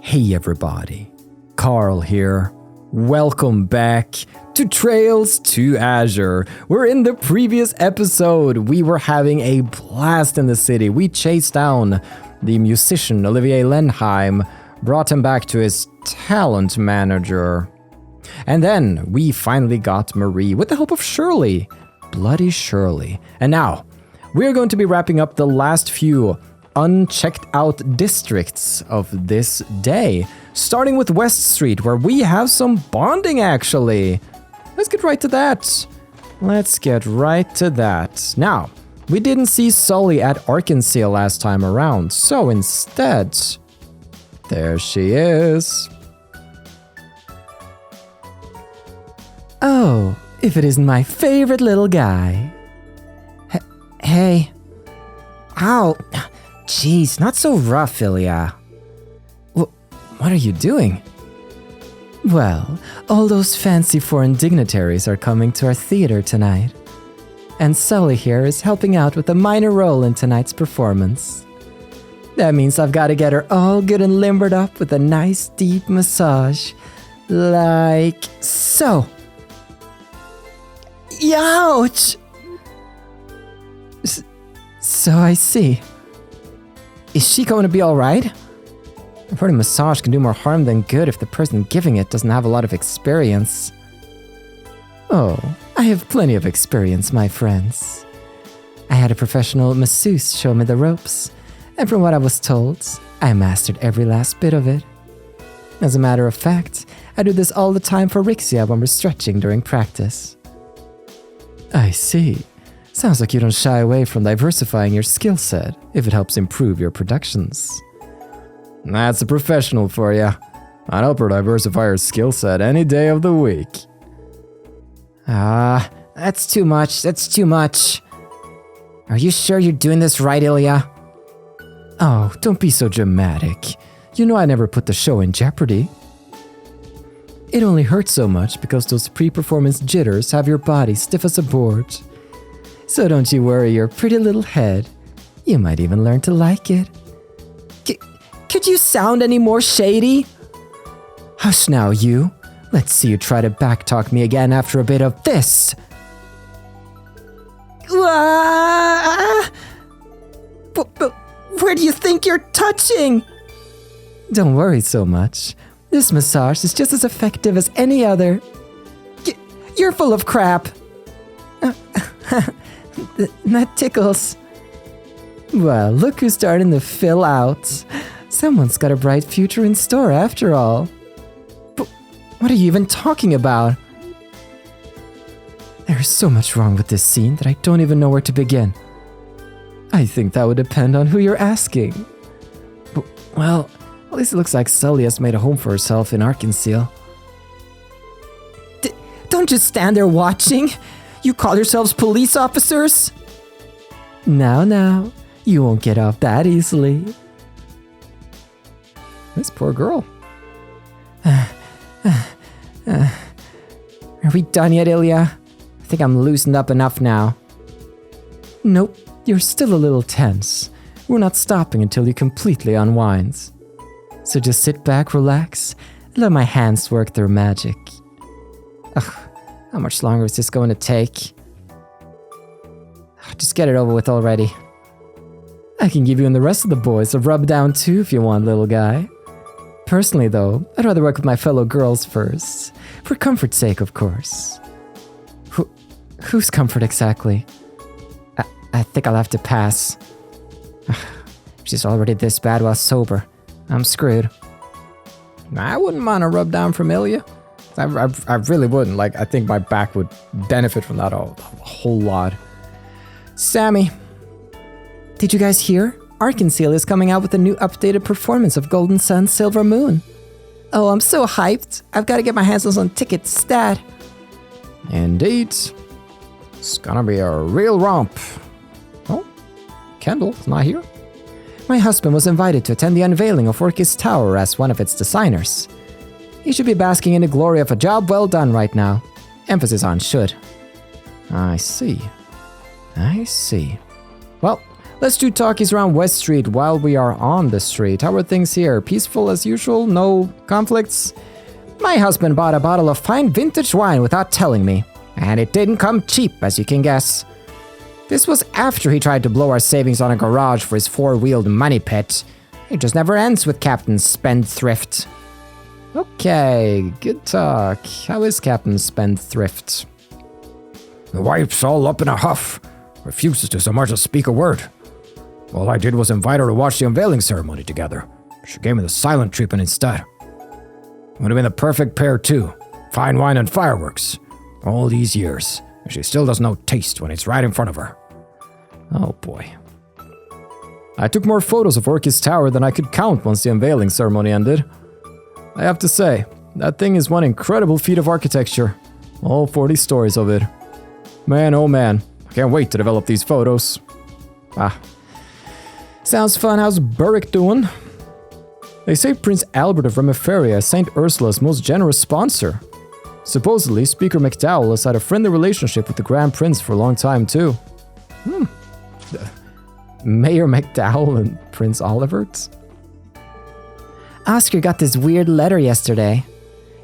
Hey everybody, Carl here. Welcome back to Trails to Azure. We're in the previous episode. We were having a blast in the city. We chased down the musician Olivier Lenheim, brought him back to his talent manager. And then we finally got Marie with the help of Shirley. Bloody Shirley. And now, we're going to be wrapping up the last few unchecked out districts of this day, starting with West Street, where we have some bonding actually. Let's get right to that. Now, we didn't see Sully at Arkansas last time around, so instead, there she is. Oh, if it isn't my favorite little guy. Hey. Ow. Jeez, not so rough, Ilya. What are you doing? Well, all those fancy foreign dignitaries are coming to our theater tonight. And Sully here is helping out with a minor role in tonight's performance. That means I've got to get her all good and limbered up with a nice deep massage. Like so. Ouch! So I see. Is she going to be alright? I've heard a massage can do more harm than good if the person giving it doesn't have a lot of experience. Oh, I have plenty of experience, my friends. I had a professional masseuse show me the ropes, and from what I was told, I mastered every last bit of it. As a matter of fact, I do this all the time for Rixia when we're stretching during practice. I see. Sounds like you don't shy away from diversifying your skill set if it helps improve your productions. That's a professional for you. I'd help her diversify her skill set any day of the week. That's too much. Are you sure you're doing this right, Ilya? Oh, don't be so dramatic. You know I never put the show in jeopardy. It only hurts so much because those pre-performance jitters have your body stiff as a board. So don't you worry your pretty little head. You might even learn to like it. Could you sound any more shady? Hush now, you. Let's see you try to backtalk me again after a bit of this. But where do you think you're touching? Don't worry so much. This massage is just as effective as any other. You're full of crap. That tickles. Well, look who's starting to fill out. Someone's got a bright future in store after all. But what are you even talking about? There's so much wrong with this scene that I don't even know where to begin. I think that would depend on who you're asking. But, well, at least it looks like Sully has made a home for herself in Arkansas. Don't just stand there watching. You call yourselves police officers? Now, you won't get off that easily. This poor girl. Are we done yet, Ilya? I think I'm loosened up enough now. Nope, you're still a little tense. We're not stopping until you completely unwind. So just sit back, relax, and let my hands work their magic. Ugh, how much longer is this going to take? Just get it over with already. I can give you and the rest of the boys a rub down too if you want, little guy. Personally though, I'd rather work with my fellow girls first. For comfort's sake, of course. Whose comfort exactly? I think I'll have to pass. She's already this bad while sober. I'm screwed. I wouldn't mind a rub down from Ilya. I really wouldn't. Like, I think my back would benefit from that a whole lot. Sammy, did you guys hear? Arkansas is coming out with a new updated performance of Golden Sun Silver Moon. Oh, I'm so hyped. I've got to get my hands on some tickets stat. Indeed. It's gonna be a real romp. Oh, Kendall's not here. My husband was invited to attend the unveiling of Orchis Tower as one of its designers. He should be basking in the glory of a job well done right now. Emphasis on should. I see. Well, Let's do talkies around West Street while we are on the street. How are things here? Peaceful as usual? No conflicts? My husband bought a bottle of fine vintage wine without telling me, and it didn't come cheap, as you can guess. This was after he tried to blow our savings on a garage for his four-wheeled money pit. It just never ends with Captain Spendthrift. Okay, good talk. How is Captain Spendthrift? The wife's all up in a huff. Refuses to so much as speak a word. All I did was invite her to watch the unveiling ceremony together. She gave me the silent treatment instead. Would have been the perfect pair too. Fine wine and fireworks. All these years, and she still doesn't know taste when it's right in front of her. Oh boy. I took more photos of Orchis Tower than I could count once the unveiling ceremony ended. I have to say, that thing is one incredible feat of architecture. All 40 stories of it. Man, oh man, I can't wait to develop these photos. Sounds fun. How's Burrick doing? They say Prince Albert of Remiferia is St. Ursula's most generous sponsor. Supposedly, Speaker McDowell has had a friendly relationship with the Grand Prince for a long time, too. Mayor McDowell and Prince Olivert? Oscar got this weird letter yesterday.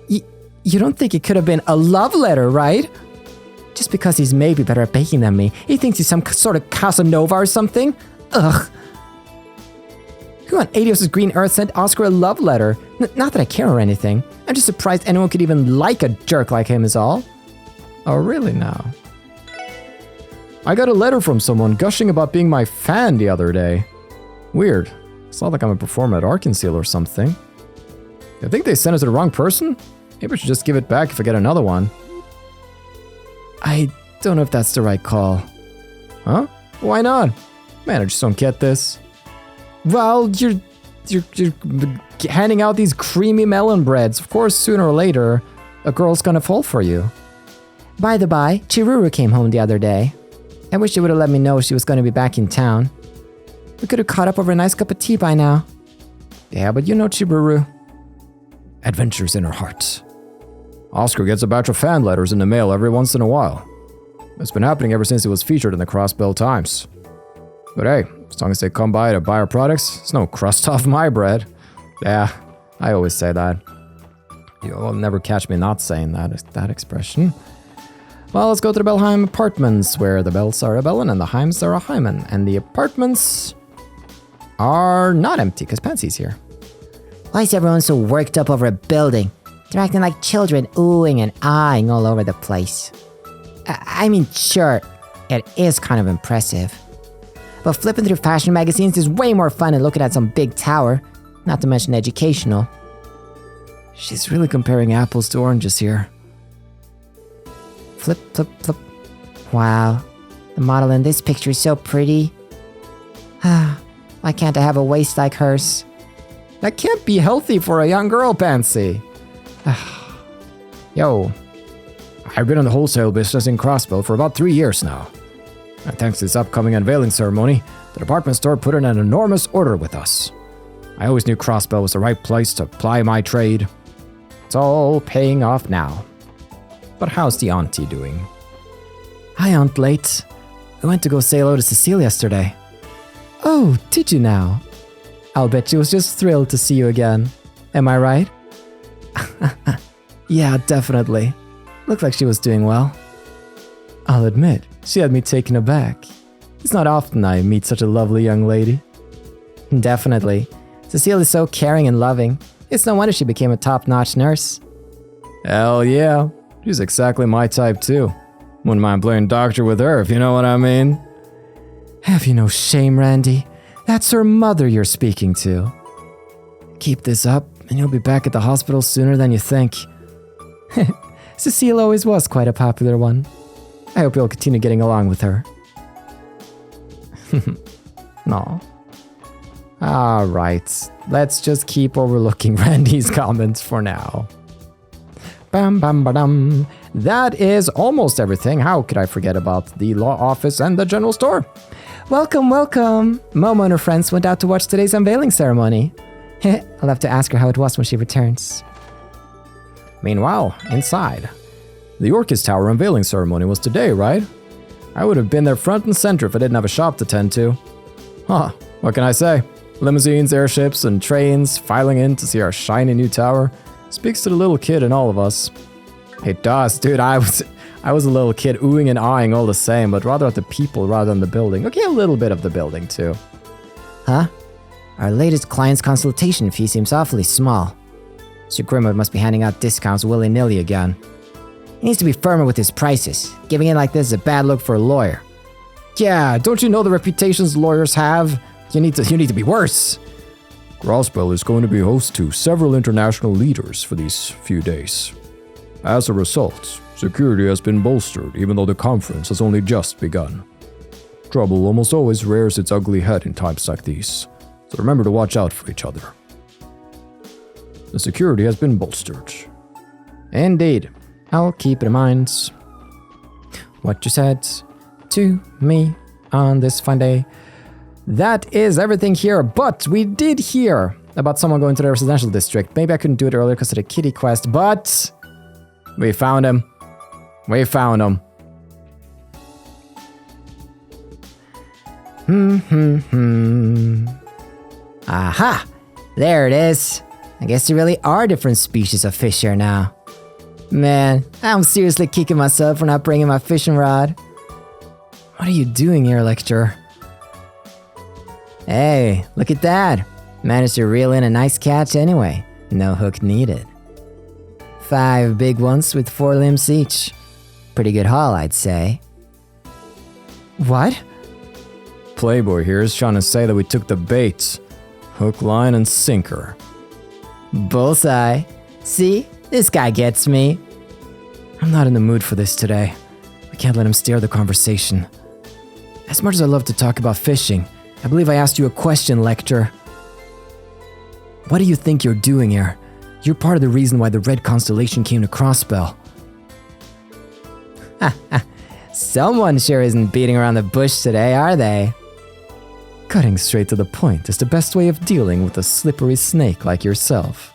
You don't think it could have been a love letter, right? Just because he's maybe better at baking than me, he thinks he's some sort of Casanova or something? Ugh. Who on Adios' green earth sent Oscar a love letter? Not that I care or anything. I'm just surprised anyone could even like a jerk like him is all. Oh, really now? I got a letter from someone gushing about being my fan the other day. Weird. It's not like I'm a performer at Arkansas or something. I think they sent it to the wrong person? Maybe I should just give it back if I get another one. I don't know if that's the right call. Huh? Why not? Man, I just don't get this. Well, you're handing out these creamy melon breads. Of course, sooner or later, a girl's gonna fall for you. By the by, Chiruru came home the other day. I wish she would have let me know she was going to be back in town. We could have caught up over a nice cup of tea by now. Yeah, but you know Chiruru. Adventures in her heart. Oscar gets a batch of fan letters in the mail every once in a while. It's been happening ever since it was featured in the Crossbell Times. But hey, as long as they come by to buy our products, it's no crust off my bread. Yeah, I always say that. You'll never catch me not saying that expression. Well, let's go to the Bellheim apartments, where the Bells are a Bellin and the Heims are a Hyman, and the apartments are not empty because Pansy's here. Why is everyone so worked up over a building? They're acting like children, oohing and eyeing all over the place. I mean, sure, it is kind of impressive. But flipping through fashion magazines is way more fun than looking at some big tower, not to mention educational. She's really comparing apples to oranges here. Flip, flip, flip. Wow, the model in this picture is so pretty. Why can't I have a waist like hers? That can't be healthy for a young girl, Pansy. Yo, I've been in the wholesale business in Crossbell for about 3 years now. And thanks to this upcoming unveiling ceremony, the department store put in an enormous order with us. I always knew Crossbell was the right place to ply my trade. It's all paying off now. But how's the auntie doing? Hi, Aunt Late. I went to go say hello to Cecile yesterday. Oh, did you now? I'll bet she was just thrilled to see you again. Am I right? Yeah, definitely. Looked like she was doing well. I'll admit, she had me taken aback. It's not often I meet such a lovely young lady. Definitely. Cecile is so caring and loving. It's no wonder she became a top-notch nurse. Hell yeah. She's exactly my type too. Wouldn't mind playing doctor with her, if you know what I mean. Have you no shame, Randy? That's her mother you're speaking to. Keep this up, and you'll be back at the hospital sooner than you think. Cecile always was quite a popular one. I hope you'll continue getting along with her. No. Alright, let's just keep overlooking Randy's comments for now. Bam bam badam. That is almost everything. How could I forget about the law office and the general store? Welcome, welcome. Momo and her friends went out to watch today's unveiling ceremony. I'll have to ask her how it was when she returns. Meanwhile, inside. The Orchis Tower unveiling ceremony was today, right? I would have been there front and center if I didn't have a shop to tend to. Huh, what can I say? Limousines, airships, and trains filing in to see our shiny new tower speaks to the little kid in all of us. It does, dude. I was a little kid oohing and eyeing all the same, but rather at the people rather than the building. Okay, a little bit of the building too. Huh? Our latest client's consultation fee seems awfully small. Sir Grimwood must be handing out discounts willy-nilly again. He needs to be firmer with his prices. Giving in like this is a bad look for a lawyer. Yeah, don't you know the reputations lawyers have? You need to be worse. Crossbell is going to be host to several international leaders for these few days. As a result, security has been bolstered even though the conference has only just begun. Trouble almost always rears its ugly head in times like these, so remember to watch out for each other. The security has been bolstered. Indeed. I'll keep it in mind what you said to me on this fine day. That is everything here, but we did hear about someone going to the residential district. Maybe I couldn't do it earlier because of the kitty quest, but we found him. We found him. Aha! There it is. I guess there really are different species of fish here now. Man, I'm seriously kicking myself for not bringing my fishing rod. What are you doing here, Lechter? Hey, look at that. Managed to reel in a nice catch anyway. No hook needed. 5 big ones with 4 limbs each. Pretty good haul, I'd say. What? Playboy here is trying to say that we took the bait. Hook, line, and sinker. Bullseye. See? This guy gets me. I'm not in the mood for this today. We can't let him steer the conversation. As much as I love to talk about fishing, I believe I asked you a question, Lechter. What do you think you're doing here? You're part of the reason why the Red Constellation came to Crossbell. Someone sure isn't beating around the bush today, are they? Cutting straight to the point is the best way of dealing with a slippery snake like yourself.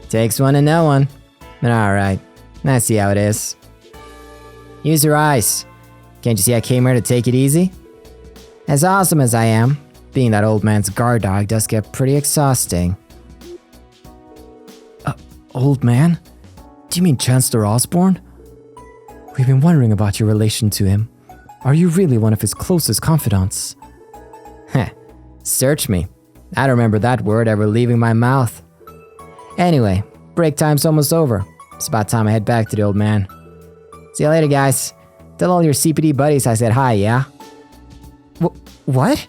Takes one to know one. But alright, I see how it is. Use your eyes. Can't you see I came here to take it easy? As awesome as I am, being that old man's guard dog does get pretty exhausting. Old man? Do you mean Chancellor Osborne? We've been wondering about your relation to him. Are you really one of his closest confidants? Heh, search me. I don't remember that word ever leaving my mouth. Anyway, break time's almost over. It's about time I head back to the old man. See you later, guys. Tell all your CPD buddies I said hi, yeah? What?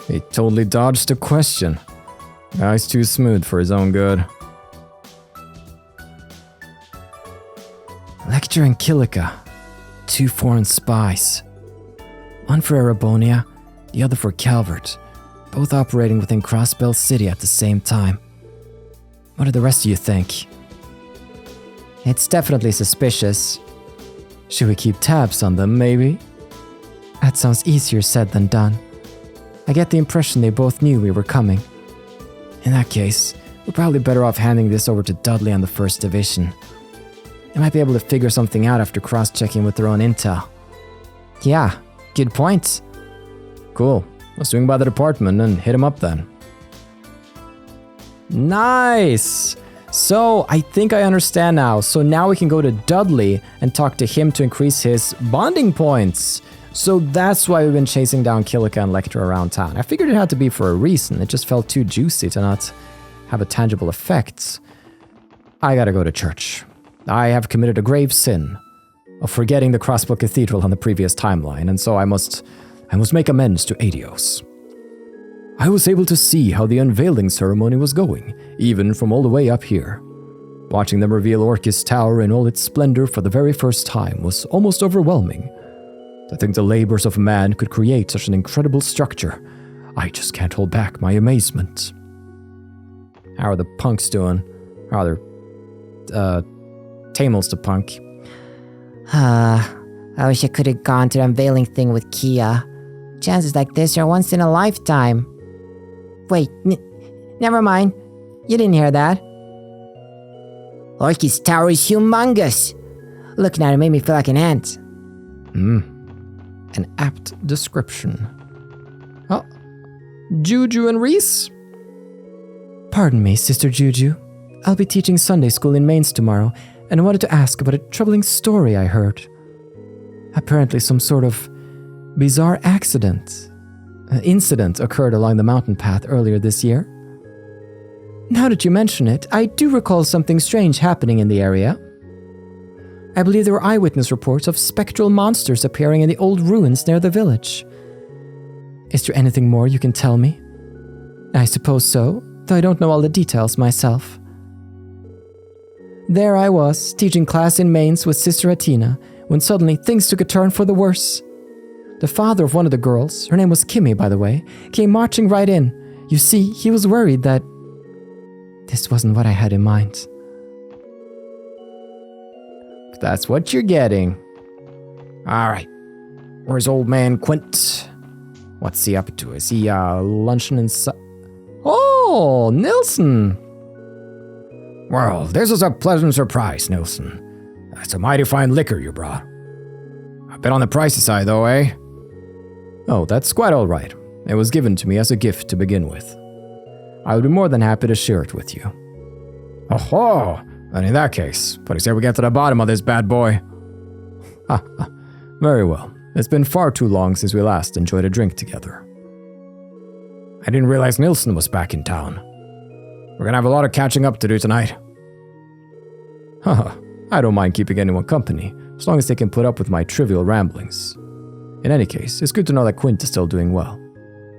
He totally dodged the question. Guy's too smooth for his own good. Lechter and Kilika, 2 foreign spies. One for Erebonia, the other for Calvert, both operating within Crossbell City at the same time. What do the rest of you think? It's definitely suspicious. Should we keep tabs on them, maybe? That sounds easier said than done. I get the impression they both knew we were coming. In that case, we're probably better off handing this over to Dudley and the 1st Division. They might be able to figure something out after cross-checking with their own intel. Yeah, good point. Cool. Let's swing by the department and hit him up then. Nice! So, I think I understand now. So now we can go to Dudley and talk to him to increase his bonding points. So that's why we've been chasing down Kilika and Lechter around town. I figured it had to be for a reason. It just felt too juicy to not have a tangible effect. I gotta go to church. I have committed a grave sin of forgetting the Crossbell Cathedral on the previous timeline, and so I must make amends to Adios. I was able to see how the unveiling ceremony was going, even from all the way up here. Watching them reveal Orchis Tower in all its splendor for the very first time was almost overwhelming. To think the labors of man could create such an incredible structure, I just can't hold back my amazement. How are the punks doing? Rather, Tamel's the punk. I wish I could have gone to the unveiling thing with Kia. Chances like this are once in a lifetime. Wait, never mind. You didn't hear that. Orchis tower is humongous. Looking at it made me feel like an ant. An apt description. Oh, Juju and Reese? Pardon me, Sister Juju. I'll be teaching Sunday school in Mainz tomorrow, and I wanted to ask about a troubling story I heard. Apparently some sort of bizarre incident occurred along the mountain path earlier this year. Now that you mention it, I do recall something strange happening in the area. I believe there were eyewitness reports of spectral monsters appearing in the old ruins near the village. Is there anything more you can tell me? I suppose so, though I don't know all the details myself. There I was, teaching class in Mainz with Sister Atina, when suddenly things took a turn for the worse. The father of one of the girls, her name was Kimmy by the way, came marching right in. You see, he was worried that this wasn't what I had in mind. That's what you're getting. All right. Where's old man Quint? What's he up to? Is he lunching inside? Oh, Nilsson. Well, this is a pleasant surprise, Nilsson. That's a mighty fine liquor you brought. A bit on the pricey side, though, eh? Oh, that's quite all right. It was given to me as a gift to begin with. I would be more than happy to share it with you. Oh, and in that case, please say we get to the bottom of this bad boy. Very well. It's been far too long since we last enjoyed a drink together. I didn't realize Nilsson was back in town. We're gonna have a lot of catching up to do tonight. I don't mind keeping anyone company, as long as they can put up with my trivial ramblings. In any case, it's good to know that Quint is still doing well.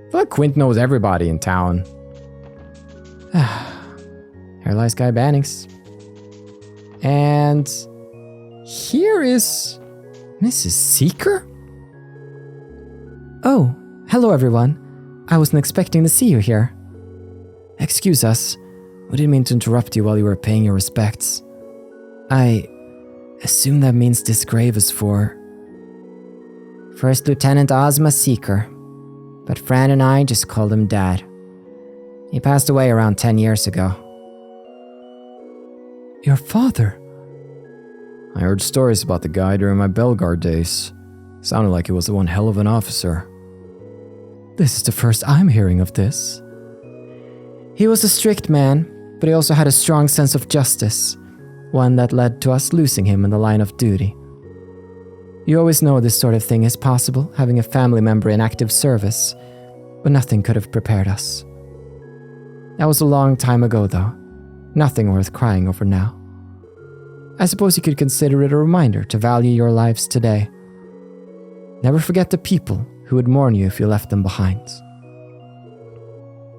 I feel like Quint knows everybody in town. Here lies Guy Bannings. And here is Mrs. Seeker? Oh, hello everyone. I wasn't expecting to see you here. Excuse us. We didn't mean to interrupt you while you were paying your respects. I assume that means this grave is for First Lieutenant Ozma Seeker. But Fran and I just called him Dad. He passed away around 10 years ago. Your father? I heard stories about the guy during my Bellguard days. Sounded like he was one hell of an officer. This is the first I'm hearing of this. He was a strict man, but he also had a strong sense of justice, one that led to us losing him in the line of duty. You always know this sort of thing is possible, having a family member in active service, but nothing could have prepared us. That was a long time ago, though. Nothing worth crying over now. I suppose you could consider it a reminder to value your lives today. Never forget the people who would mourn you if you left them behind.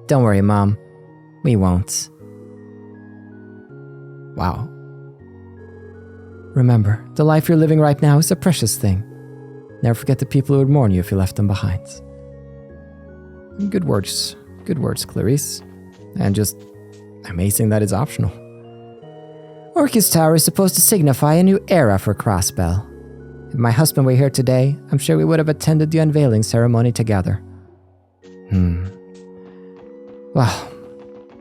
Don't worry, Mom. We won't. Wow. Remember, the life you're living right now is a precious thing. Never forget the people who would mourn you if you left them behind. Good words, Clarice. And just amazing that it's optional. Orchis Tower is supposed to signify a new era for Crossbell. If my husband were here today, I'm sure we would have attended the unveiling ceremony together. Well,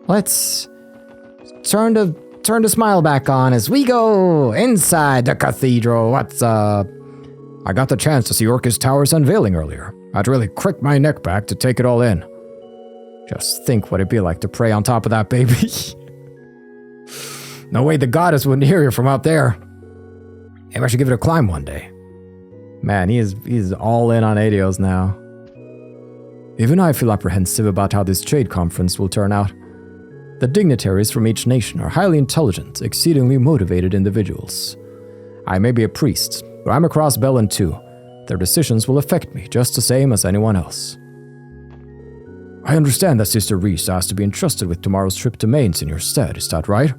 let's turn the smile back on as we go inside the cathedral. I got the chance to see Orchis Tower's unveiling earlier. I'd really crick my neck back to take it all in. Just think what it'd be like to pray on top of that baby. No way the goddess wouldn't hear you from out there. Maybe I should give it a climb one day. Man, he's all in on ADOs now. Even I feel apprehensive about how this trade conference will turn out. The dignitaries from each nation are highly intelligent, exceedingly motivated individuals. I may be a priest, but I'm a Crossbellan too. Their decisions will affect me just the same as anyone else. I understand that Sister Reese asked to be entrusted with tomorrow's trip to Mainz in your stead, is that right?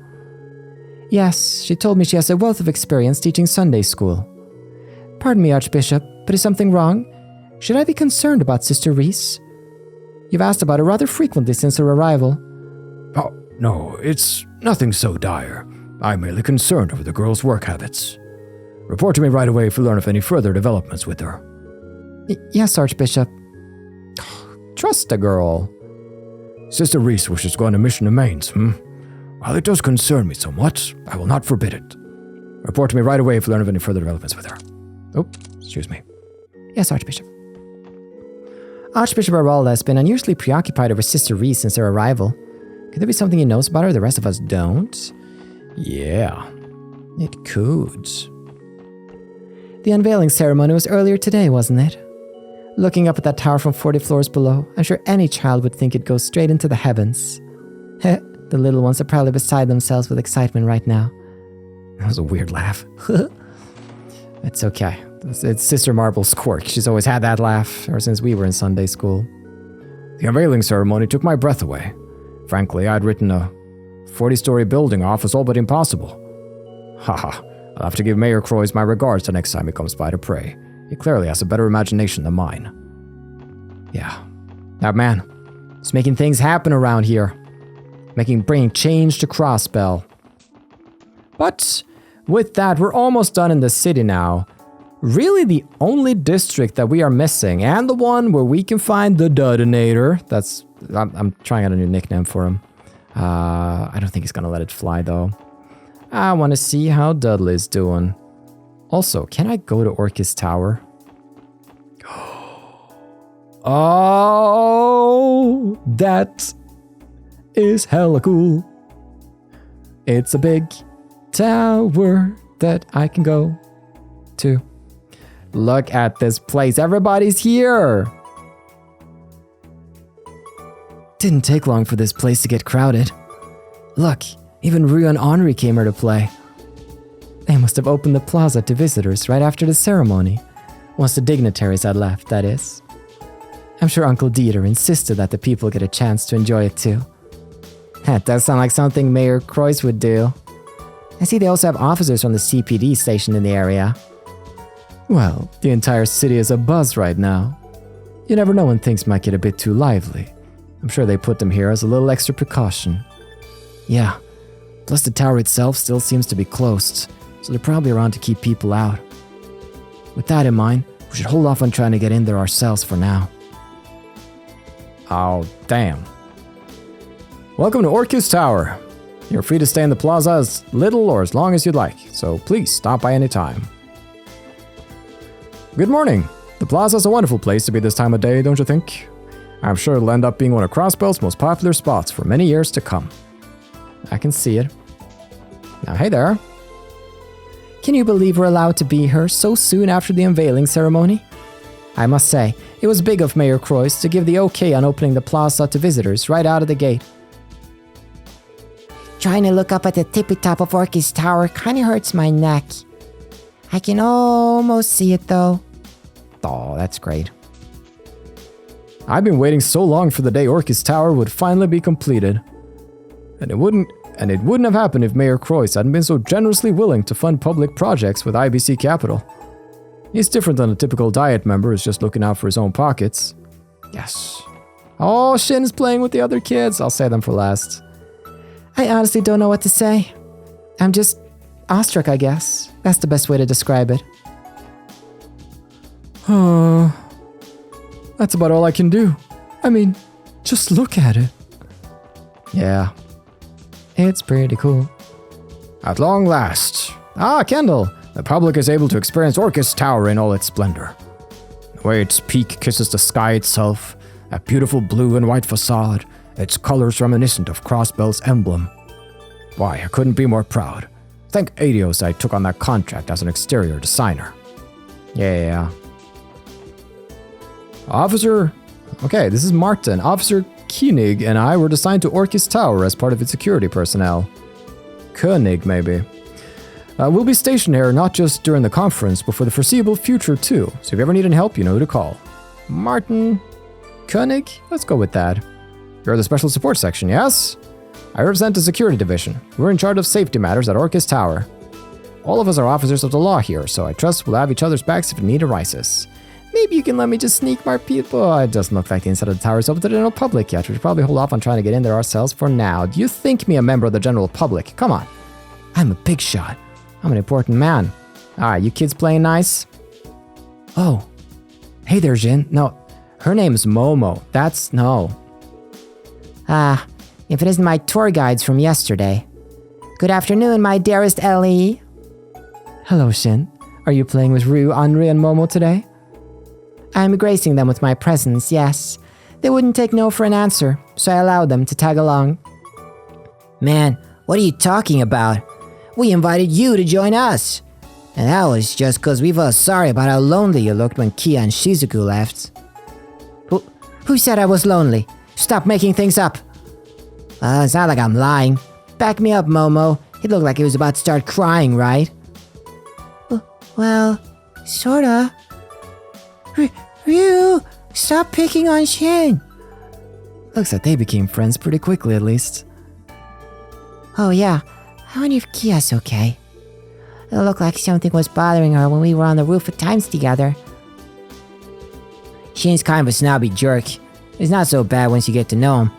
Yes, she told me she has a wealth of experience teaching Sunday school. Pardon me, Archbishop, but is something wrong? Should I be concerned about Sister Reese? You've asked about her rather frequently since her arrival. Oh, no, it's nothing so dire. I'm merely concerned over the girl's work habits. Report to me right away if you learn of any further developments with her. Yes, Archbishop. Trust the girl. Sister Reese wishes to go on a mission to Mainz, While it does concern me somewhat, I will not forbid it. Report to me right away if you learn of any further developments with her. Oh, excuse me. Yes, Archbishop. Archbishop Aralda has been unusually preoccupied over Sister Reese since her arrival. Could there be something he knows about her the rest of us don't? Yeah, it could. The unveiling ceremony was earlier today, wasn't it? Looking up at that tower from 40 floors below, I'm sure any child would think it goes straight into the heavens. Heh, the little ones are probably beside themselves with excitement right now. That was a weird laugh. It's okay. It's Sister Marble's quirk. She's always had that laugh ever since we were in Sunday school. The unveiling ceremony took my breath away. Frankly, I'd written a 40-story building off as all but impossible. Haha, I'll have to give Mayor Croix my regards the next time he comes by to pray. He clearly has a better imagination than mine. Yeah, that man is making things happen around here. Bringing change to Crossbell. But with that, we're almost done in the city now. Really the only district that we are missing, and the one where we can find the Detonator. I'm trying out a new nickname for him. I don't think he's gonna let it fly though. I want to see how Dudley's doing. Also, can I go to Orchis Tower? Oh, that is hella cool. It's a big tower that I can go to. Look at this place. Everybody's here. Didn't take long for this place to get crowded. Look, even Rue and Henri came here to play. They must have opened the plaza to visitors right after the ceremony. Once the dignitaries had left, that is. I'm sure Uncle Dieter insisted that the people get a chance to enjoy it too. That does sound like something Mayor Croix would do. I see they also have officers from the CPD stationed in the area. Well, the entire city is abuzz right now. You never know when things might get a bit too lively. I'm sure they put them here as a little extra precaution. Yeah, plus the tower itself still seems to be closed, so they're probably around to keep people out. With that in mind, we should hold off on trying to get in there ourselves for now. Oh, damn. Welcome to Orchis Tower. You're free to stay in the plaza as little or as long as you'd like, so please stop by any time. Good morning. The plaza's a wonderful place to be this time of day, don't you think? I'm sure it'll end up being one of Crossbell's most popular spots for many years to come. I can see it. Now, hey there. Can you believe we're allowed to be here so soon after the unveiling ceremony? I must say, it was big of Mayor Croix to give the okay on opening the plaza to visitors right out of the gate. Trying to look up at the tippy top of Orchis Tower kinda hurts my neck. I can almost see it though. Oh, that's great. I've been waiting so long for the day Orchis Tower would finally be completed. And it wouldn't have happened if Mayor Croix hadn't been so generously willing to fund public projects with IBC Capital. He's different than a typical Diet member who's just looking out for his own pockets. Yes. Oh, Shin's playing with the other kids. I'll say them for last. I honestly don't know what to say. I'm just awestruck, I guess. That's the best way to describe it. That's about all I can do. I mean, just look at it. Yeah. It's pretty cool. At long last. Ah, Kendall. The public is able to experience Orchis Tower in all its splendor. The way its peak kisses the sky itself, that beautiful blue and white facade, its colors reminiscent of Crossbell's emblem. Why, I couldn't be more proud. Thank Adios I took on that contract as an exterior designer. Yeah. Okay, this is Martin. Officer Koenig and I were assigned to Orchis Tower as part of its security personnel. Koenig, maybe. We'll be stationed here not just during the conference, but for the foreseeable future too. So if you ever need any help, you know who to call. Martin Koenig? Let's go with that. You're the special support section, yes? I represent the security division. We're in charge of safety matters at Orchis Tower. All of us are officers of the law here, so I trust we'll have each other's backs if a need arises. Maybe you can let me just sneak my people. Oh, it doesn't look like the inside of the tower is open to the general public yet. We should probably hold off on trying to get in there ourselves for now. Do you think me a member of the general public? Come on. I'm a big shot. I'm an important man. Alright, you kids playing nice? Oh. Hey there, Jin. No, her name's Momo. No. If it isn't my tour guides from yesterday. Good afternoon, my dearest Ellie. Hello, Shin. Are you playing with Ryu, Henri, and Momo today? I'm gracing them with my presence, yes. They wouldn't take no for an answer, so I allowed them to tag along. Man, what are you talking about? We invited you to join us. And that was just cause we felt sorry about how lonely you looked when Kia and Shizuku left. Who said I was lonely? Stop making things up. It's not like I'm lying. Back me up, Momo. He looked like he was about to start crying, right? Well, sorta. Ryu, stop picking on Shin. Looks like they became friends pretty quickly, at least. Oh yeah, I wonder if Kia's okay. It looked like something was bothering her when we were on the roof at times together. Shin's kind of a snobby jerk. He's not so bad once you get to know him.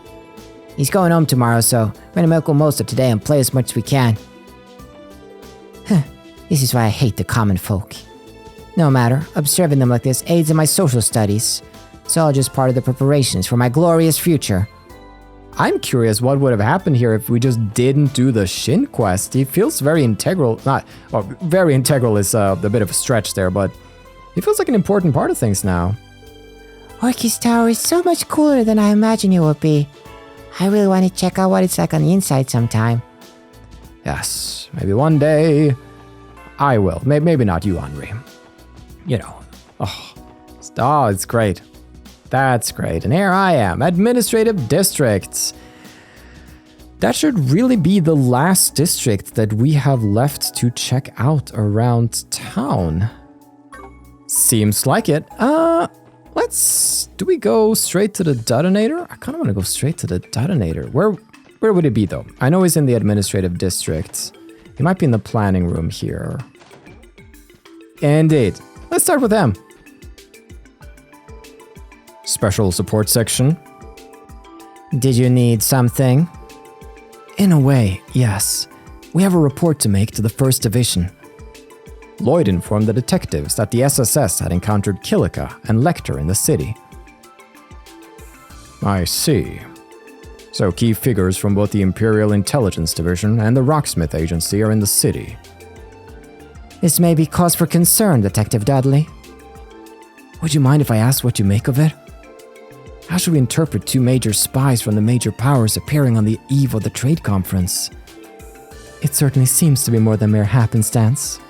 He's going home tomorrow, so we're gonna make the most of today and play as much as we can. This is why I hate the common folk. No matter, observing them like this aids in my social studies. It's all just part of the preparations for my glorious future. I'm curious what would have happened here if we just didn't do the Shin quest. He feels very integral. Very integral is a bit of a stretch there, but he feels like an important part of things now. Orchis Tower is so much cooler than I imagined it would be. I really want to check out what it's like on the inside sometime. Yes, maybe one day I will. Maybe not you, Henri. You know. Oh, it's great. That's great. And here I am, administrative districts. That should really be the last district that we have left to check out around town. Seems like it. Do we go straight to the detonator? I kind of want to go straight to the detonator. Where would it be though? I know he's in the administrative district. He might be in the planning room here. Indeed. Let's start with them. Special support section. Did you need something? In a way, yes. We have a report to make to the 1st Division. Lloyd informed the detectives that the SSS had encountered Kilika and Lechter in the city. I see. So key figures from both the Imperial Intelligence Division and the Rocksmith Agency are in the city. This may be cause for concern, Detective Dudley. Would you mind if I ask what you make of it? How should we interpret 2 major spies from the major powers appearing on the eve of the trade conference? It certainly seems to be more than mere happenstance.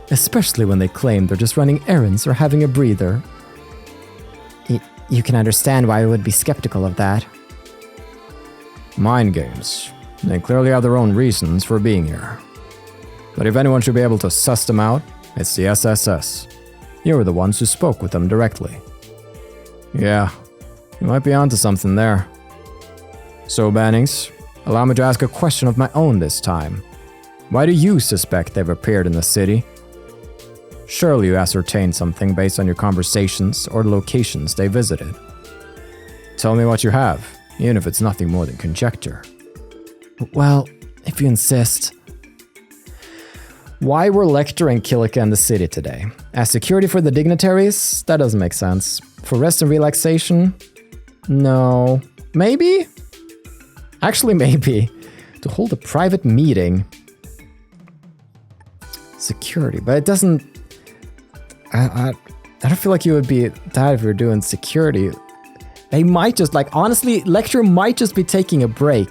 Especially when they claim they're just running errands or having a breather. You can understand why I would be skeptical of that. Mind games. They clearly have their own reasons for being here. But if anyone should be able to suss them out, it's the SSS. You were the ones who spoke with them directly. Yeah, you might be onto something there. So, Bannings, allow me to ask a question of my own this time. Why do you suspect they've appeared in the city? Surely you ascertained something based on your conversations or the locations they visited. Tell me what you have, even if it's nothing more than conjecture. Well, if you insist. Why were Lechter and Kilika in the city today? As security for the dignitaries? That doesn't make sense. For rest and relaxation? No. Maybe? Actually, maybe. To hold a private meeting. Security, but it doesn't... I don't feel like you would be that if you're doing security. They might just, honestly, Lechter might just be taking a break.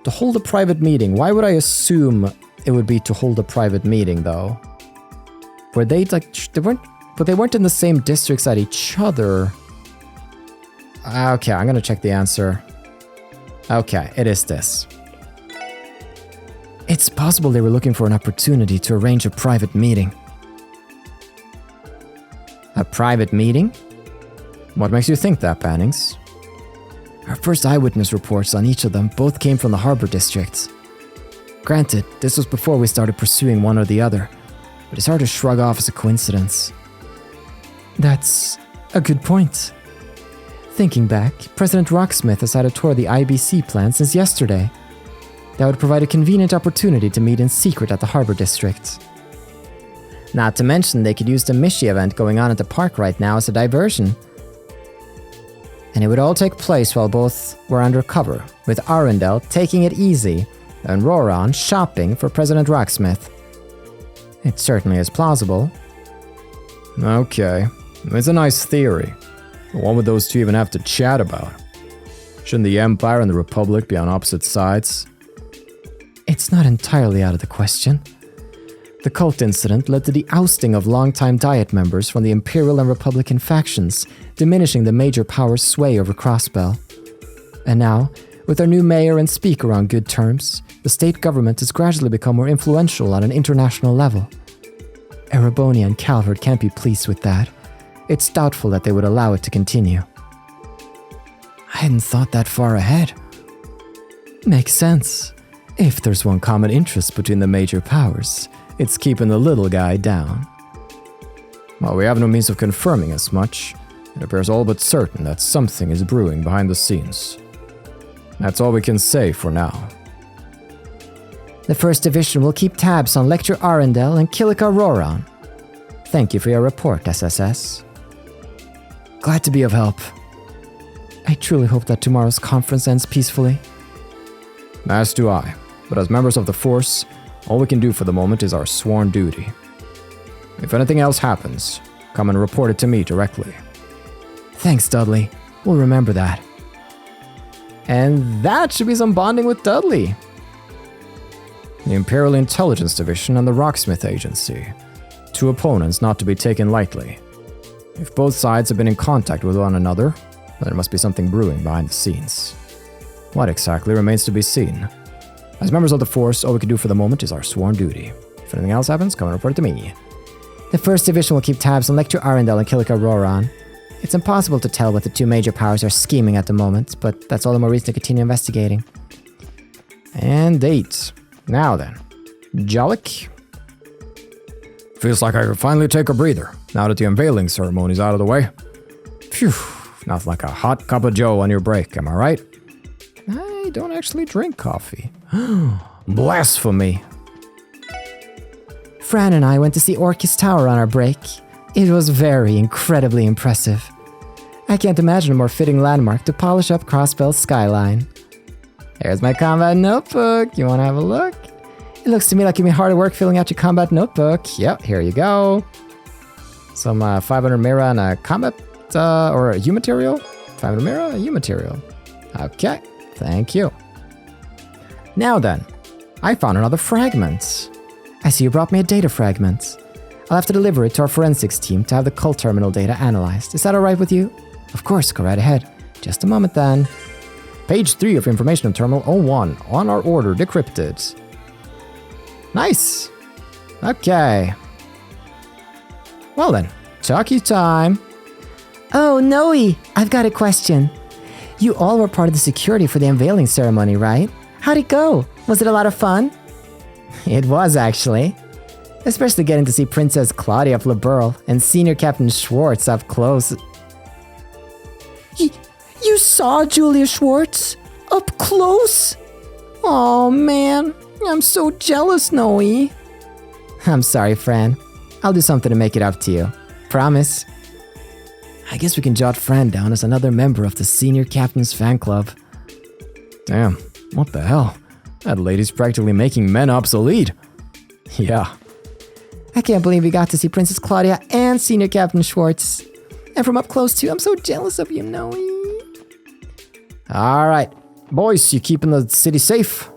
To hold a private meeting. Why would I assume it would be to hold a private meeting, though? Were they, they weren't in the same districts at each other. Okay, I'm gonna check the answer. Okay, it is this. It's possible they were looking for an opportunity to arrange a private meeting. A private meeting? What makes you think that, Bannings? Our first eyewitness reports on each of them both came from the harbor districts. Granted, this was before we started pursuing one or the other, but it's hard to shrug off as a coincidence. That's a good point. Thinking back, President Rocksmith has had a tour of the IBC plant since yesterday. That would provide a convenient opportunity to meet in secret at the harbor district. Not to mention they could use the Mishi event going on at the park right now as a diversion. And it would all take place while both were under cover, with Arundel taking it easy and Roran shopping for President Rocksmith. It certainly is plausible. Okay, it's a nice theory. But what would those two even have to chat about? Shouldn't the Empire and the Republic be on opposite sides? It's not entirely out of the question. The cult incident led to the ousting of longtime Diet members from the Imperial and Republican factions, diminishing the major powers' sway over Crossbell. And now, with our new mayor and speaker on good terms, the state government has gradually become more influential on an international level. Erebonia and Calvert can't be pleased with that. It's doubtful that they would allow it to continue. I hadn't thought that far ahead. Makes sense. If there's one common interest between the major powers, it's keeping the little guy down. Well, we have no means of confirming as much. It appears all but certain that something is brewing behind the scenes. That's all we can say for now. The 1st Division will keep tabs on Lechter Arundel and Kilika Roran. Thank you for your report, SSS. Glad to be of help. I truly hope that tomorrow's conference ends peacefully. As do I. But as members of the Force, all we can do for the moment is our sworn duty. If anything else happens, come and report it to me directly. Thanks, Dudley. We'll remember that. And that should be some bonding with Dudley. The Imperial Intelligence Division and the Rocksmith Agency. Two opponents not to be taken lightly. If both sides have been in contact with one another, then there must be something brewing behind the scenes. What exactly remains to be seen. As members of the Force, all we can do for the moment is our sworn duty. If anything else happens, come and report it to me. The 1st Division will keep tabs on Lechter Arundel and Kilika Roran. It's impossible to tell what the two major powers are scheming at the moment, but that's all the more reason to continue investigating. And date. Now then, Jalik? Feels like I could finally take a breather, now that the unveiling ceremony's out of the way. Phew, nothing like a hot cup of joe on your break, am I right? I don't actually drink coffee. Blasphemy. Fran and I went to see Orchis Tower on our break. It was very incredibly impressive. I can't imagine a more fitting landmark to polish up Crossbell's skyline. Here's my combat notebook. You want to have a look? It looks to me like you've been hard at work filling out your combat notebook. Yep, here you go. Some 500 Mira and a combat, or a U material? 500 Mira, a U material. Okay, thank you. Now then, I found another fragment. I see you brought me a data fragment. I'll have to deliver it to our forensics team to have the cult terminal data analyzed. Is that alright with you? Of course, go right ahead. Just a moment then. Page 3 of Information Terminal 01, on our order, decrypted. Nice! Okay. Well then, talkie time. Oh, Noe! I've got a question. You all were part of the security for the unveiling ceremony, right? How'd it go? Was it a lot of fun? It was, actually. Especially getting to see Princess Claudia of Laburl and Senior Captain Schwartz up close. You saw Julia Schwartz? Up close? Oh man, I'm so jealous, Noe. I'm sorry, Fran. I'll do something to make it up to you. Promise. I guess we can jot Fran down as another member of the Senior Captain's fan club. Damn, what the hell? That lady's practically making men obsolete. Yeah. I can't believe we got to see Princess Claudia and Senior Captain Schwartz. And from up close too, I'm so jealous of you, Noe. Alright, boys, you keeping the city safe?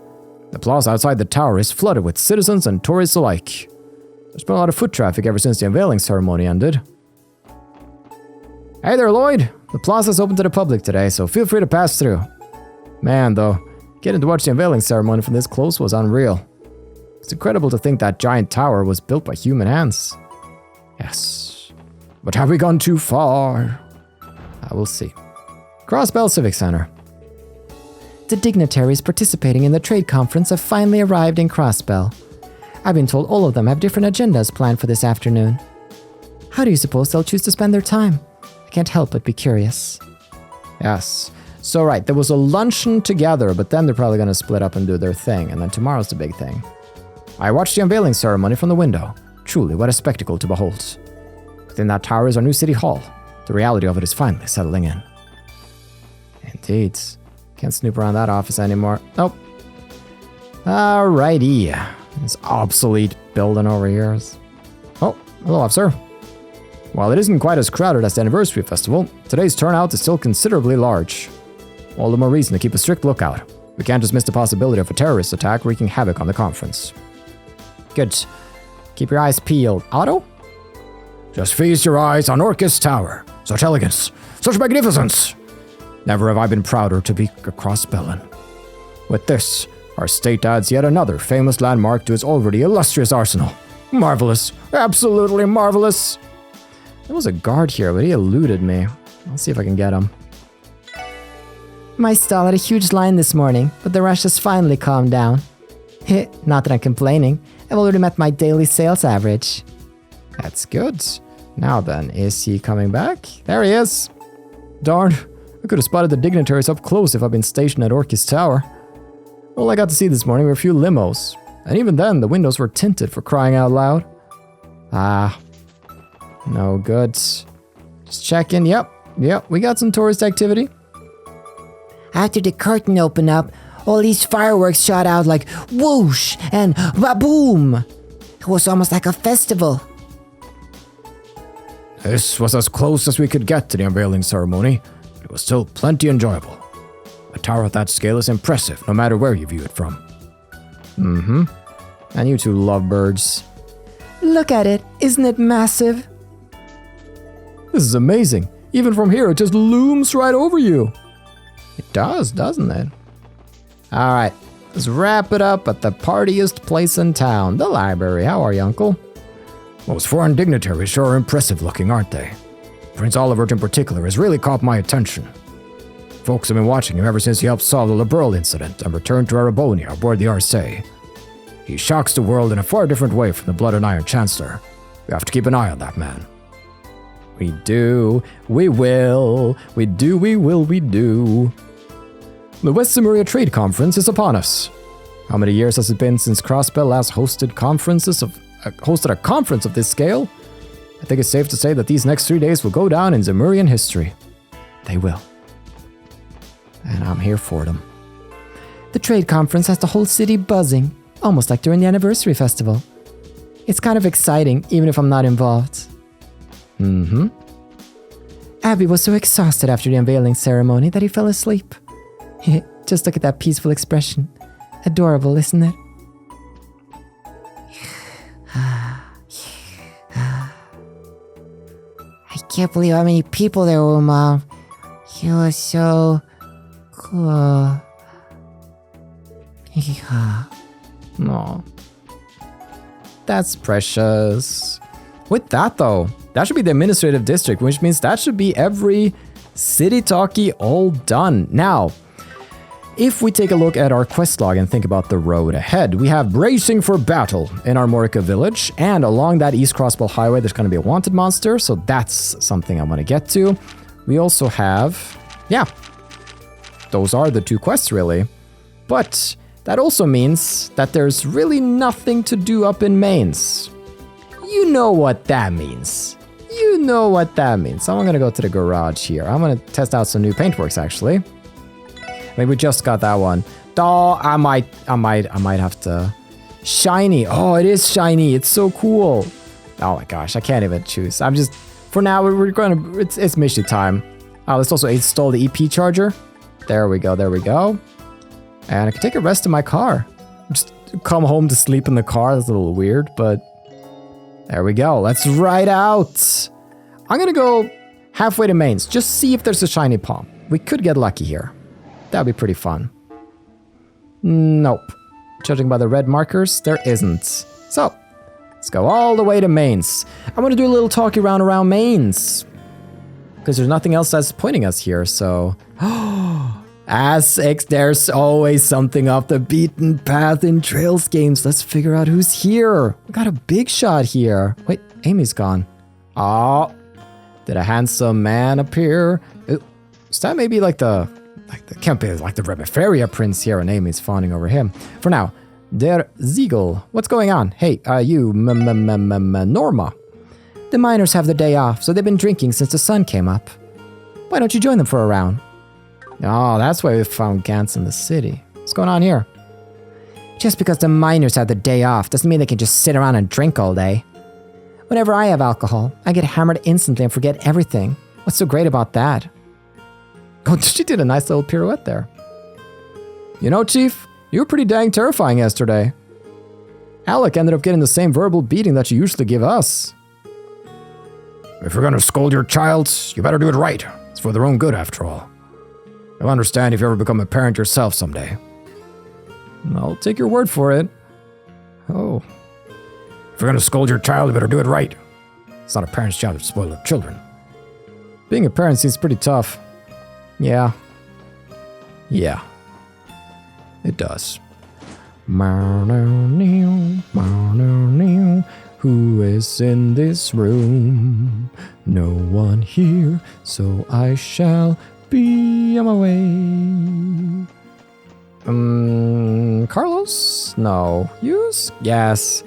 The plaza outside the tower is flooded with citizens and tourists alike. There's been a lot of foot traffic ever since the unveiling ceremony ended. Hey there, Lloyd. The plaza's open to the public today, so feel free to pass through. Man, though, getting to watch the unveiling ceremony from this close was unreal. It's incredible to think that giant tower was built by human hands. Yes. But have we gone too far? I will see. Crossbell Civic Center. The dignitaries participating in the trade conference have finally arrived in Crossbell. I've been told all of them have different agendas planned for this afternoon. How do you suppose they'll choose to spend their time? I can't help but be curious. Yes. So right, there was a luncheon together, but then they're probably going to split up and do their thing, and then tomorrow's the big thing. I watched the unveiling ceremony from the window. Truly, what a spectacle to behold. Within that tower is our new city hall. The reality of it is finally settling in. Indeed. Can't snoop around that office anymore. Nope. Alrighty. This obsolete building over here. Oh, hello, officer. While it isn't quite as crowded as the anniversary festival, today's turnout is still considerably large. All the more reason to keep a strict lookout. We can't just miss the possibility of a terrorist attack wreaking havoc on the conference. Good. Keep your eyes peeled. Otto? Just feast your eyes on Orchis Tower. Such elegance, such magnificence. Never have I been prouder to be a Crossbellan. With this, our state adds yet another famous landmark to its already illustrious arsenal. Marvelous, absolutely marvelous. There was a guard here, but he eluded me. I'll see if I can get him. My stall had a huge line this morning, but the rush has finally calmed down. Not that I'm complaining. I've already met my daily sales average. That's good. Now then, is he coming back? There he is. Darn, I could have spotted the dignitaries up close if I'd been stationed at Orchis Tower. All I got to see this morning were a few limos, and even then the windows were tinted, for crying out loud. No good. Just checking. Yep, we got some tourist activity. After the curtain opened up, all these fireworks shot out like whoosh and ba-boom. It was almost like a festival. This was as close as we could get to the unveiling ceremony, but it was still plenty enjoyable. A tower of that scale is impressive, no matter where you view it from. And you two lovebirds. Look at it. Isn't it massive? This is amazing. Even from here, it just looms right over you. It does, doesn't it? Alright, let's wrap it up at the partiest place in town, the library. How are you, Uncle? Those foreign dignitaries sure are impressive looking, aren't they? Prince Olivert in particular has really caught my attention. Folks have been watching him ever since he helped solve the LeBrul incident and returned to Arabonia aboard the Arce. He shocks the world in a far different way from the Blood and Iron Chancellor. We have to keep an eye on that man. We do. We will. We do, we will, we do. The West Zemuria Trade Conference is upon us. How many years has it been since Crossbell last hosted a conference of this scale? I think it's safe to say that these next 3 days will go down in Zemurian history. They will. And I'm here for them. The trade conference has the whole city buzzing, almost like during the anniversary festival. It's kind of exciting, even if I'm not involved. Abby was so exhausted after the unveiling ceremony that he fell asleep. Just look at that peaceful expression. Adorable, isn't it? I can't believe how many people there were, Mom. He was so cool. Aw. That's precious. With that though, that should be the administrative district, which means that should be every city talkie all done. Now, if we take a look at our quest log and think about the road ahead, we have bracing for battle in Armorica village, and along that East Crossbell highway there's going to be a wanted monster, so that's something I want to get to. We also have, those are the two quests really, but that also means that there's really nothing to do up in Mainz. You know what that means. You know what that means. So I'm going to go to the garage here. I'm going to test out some new paintworks actually. Maybe we just got that one. Oh, I might have to. Shiny. Oh, it is shiny. It's so cool. Oh my gosh, I can't even choose. I'm just, for now, we're going to, it's mission time. Let's also install the EP charger. There we go, there we go. And I can take a rest in my car. Just come home to sleep in the car. That's a little weird, but there we go. Let's ride out. I'm going to go halfway to Mainz. Just see if there's a shiny palm. We could get lucky here. That'd be pretty fun. Nope. Judging by the red markers, there isn't. So, let's go all the way to Mainz. I want to do a little talkie round around Mainz. Because there's nothing else that's pointing us here, so... there's always something off the beaten path in Trails games. Let's figure out who's here. We got a big shot here. Wait, Amy's gone. Oh, did a handsome man appear? Is that maybe like the can't be like the Rebeferia prince here, and Amy's fawning over him. For now, Der Ziegel. What's going on? Hey, you, Norma. The miners have the day off, so they've been drinking since the sun came up. Why don't you join them for a round? Oh, that's why we found Gantz in the city. What's going on here? Just because the miners have the day off doesn't mean they can just sit around and drink all day. Whenever I have alcohol, I get hammered instantly and forget everything. What's so great about that? Oh, she did a nice little pirouette there. You know, Chief, you were pretty dang terrifying yesterday. Alec ended up getting the same verbal beating that you usually give us. If you're gonna scold your child, you better do it right. It's for their own good, after all. You'll understand if you ever become a parent yourself someday. I'll take your word for it. Oh. If you're gonna scold your child, you better do it right. It's not a parent's job to spoil their children. Being a parent seems pretty tough. Yeah. Yeah. It does. Who is in this room? No one here, so I shall be on my way. Carlos? No. Yous? Yes.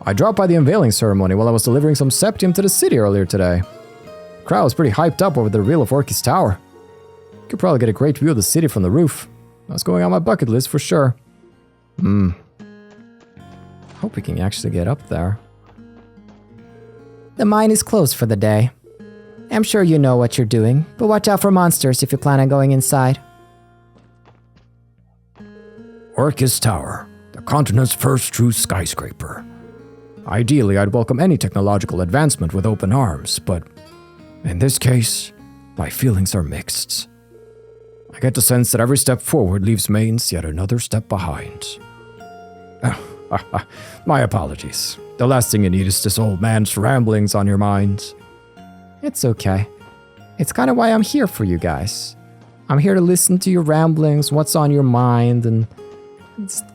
I dropped by the unveiling ceremony while I was delivering some septium to the city earlier today. The crowd was pretty hyped up over the reveal of Orchis Tower. Could probably get a great view of the city from the roof. That's going on my bucket list for sure. Hope we can actually get up there. The mine is closed for the day. I'm sure you know what you're doing, but watch out for monsters if you plan on going inside. Orchis Tower, the continent's first true skyscraper. Ideally, I'd welcome any technological advancement with open arms, but in this case, my feelings are mixed. I get the sense that every step forward leaves Mainz yet another step behind. My apologies. The last thing you need is this old man's ramblings on your mind. It's okay. It's kind of why I'm here for you guys. I'm here to listen to your ramblings, what's on your mind, and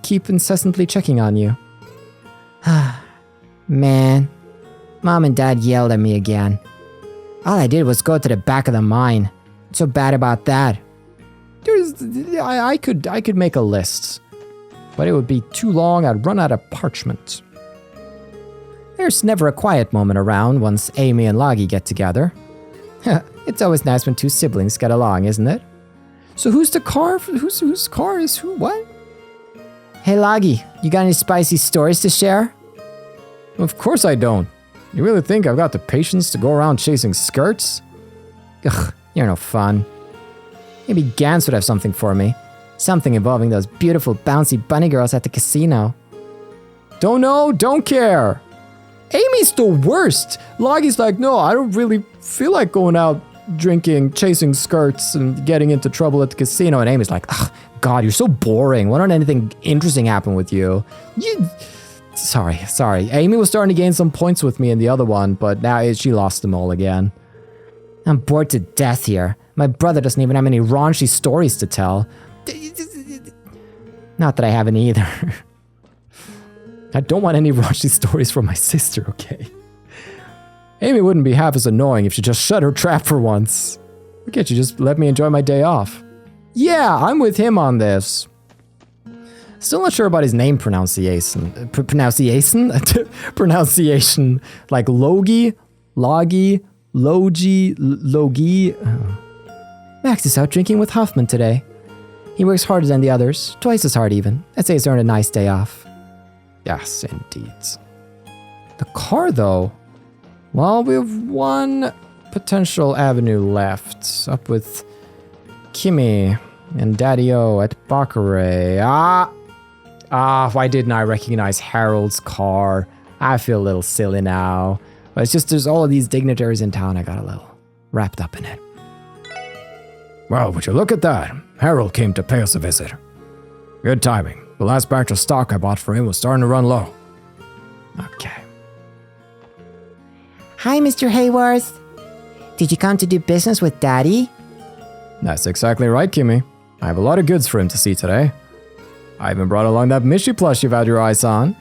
keep incessantly checking on you. Man, Mom and Dad yelled at me again. All I did was go to the back of the mine. What's so bad about that? I could make a list, but it would be too long. I'd run out of parchment. There's never a quiet moment around once Amy and Lagi get together. It's always nice when two siblings get along, isn't it? So whose car is who? What? Hey Lagi, you got any spicy stories to share? Of course I don't. You really think I've got the patience to go around chasing skirts? Ugh, you're no fun. Maybe Gans would have something for me. Something involving those beautiful bouncy bunny girls at the casino. Don't know, don't care. Amy's the worst. Lagi's like, no, I don't really feel like going out drinking, chasing skirts, and getting into trouble at the casino. And Amy's like, ugh, God, you're so boring. Why don't anything interesting happen with you? Sorry. Amy was starting to gain some points with me in the other one, but now she lost them all again. I'm bored to death here. My brother doesn't even have any raunchy stories to tell. Not that I have any either. I don't want any raunchy stories from my sister, okay? Amy wouldn't be half as annoying if she just shut her trap for once. Why can't you just let me enjoy my day off? Yeah, I'm with him on this. Still not sure about his name pronunciation. Pronunciation. Like Logi, Logi, Logi. Max is out drinking with Hoffman today. He works harder than the others, twice as hard even. I'd say he's earned a nice day off. Yes, indeed. The car, though. Well, we have one potential avenue left. Up with Kimmy and Daddy-O at Baccarat. Why didn't I recognize Harold's car? I feel a little silly now. But it's just there's all of these dignitaries in town. I got a little wrapped up in it. Well, would you look at that? Harold came to pay us a visit. Good timing. The last batch of stock I bought for him was starting to run low. Okay. Hi, Mr. Hayworth. Did you come to do business with Daddy? That's exactly right, Kimmy. I have a lot of goods for him to see today. I even brought along that Mishy plush you've had your eyes on.